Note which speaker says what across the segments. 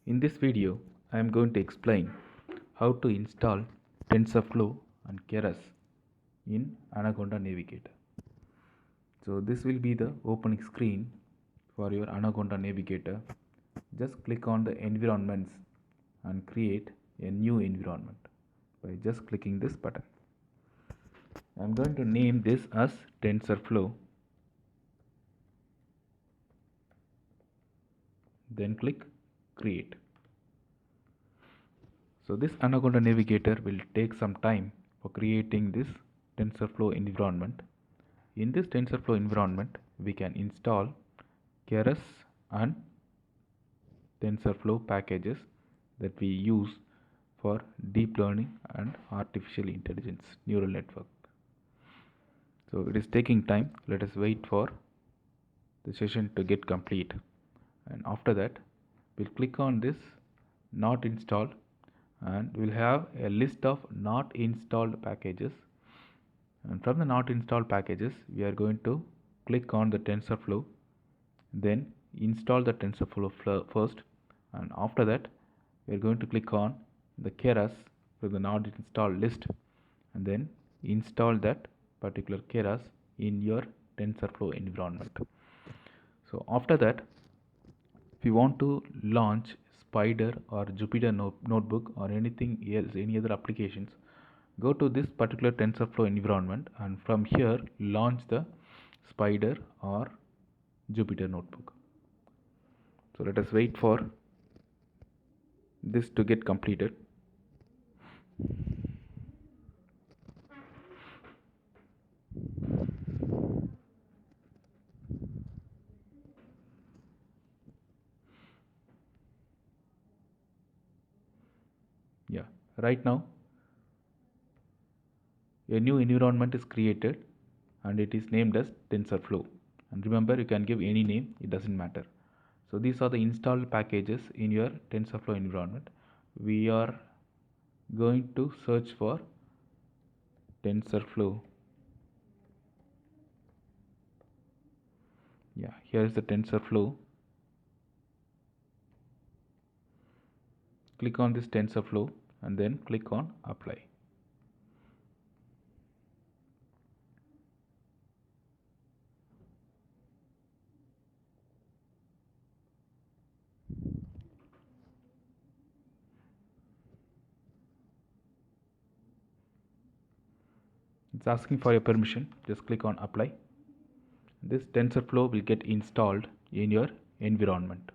Speaker 1: In this video, I am going to explain how to install Tensorflow and Keras in Anaconda Navigator. So this will be the opening screen for your Anaconda Navigator. Just click on the environments and create a new environment by just clicking this button. I am going to name this as Tensorflow. Then click create. So this Anaconda Navigator will take some time for creating this TensorFlow environment. In this TensorFlow environment, we can install Keras and TensorFlow packages that we use for deep learning and artificial intelligence neural network. So it is taking time. Let us wait for the session to get complete. And after that, we'll click on this not installed, and we'll have a list of not installed packages, and from the not installed packages we are going to click on the TensorFlow, then install the TensorFlow first, and after that we are going to click on the Keras from the not installed list and then install that particular Keras in your TensorFlow environment. So after that, if you want to launch Spider or Jupyter notebook or anything else, any other applications, go to this particular TensorFlow environment and from here launch the Spider or Jupyter notebook. So let us wait for this to get completed. Yeah, right now a new environment is created and it is named as TensorFlow. And remember, you can give any name, it doesn't matter. So these are the installed packages in your TensorFlow environment. We are going to search for TensorFlow. Yeah, here is the TensorFlow. Click on this TensorFlow and then click on apply. It's asking for your permission. Just click on apply. This TensorFlow will get installed in your environment.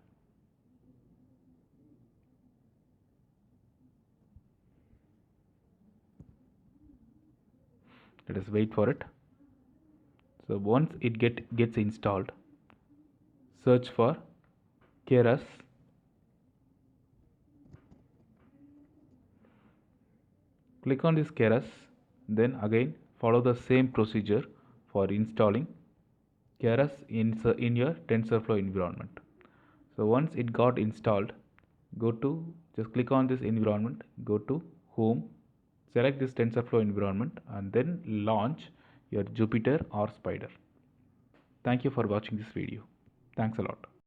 Speaker 1: Let us wait for it. So once it gets installed, search for Keras. Click on this Keras, then again follow the same procedure for installing Keras in your TensorFlow environment. So once it got installed, just click on this environment, go to home, select this TensorFlow environment and then launch your Jupyter or Spider. Thank you for watching this video. Thanks a lot.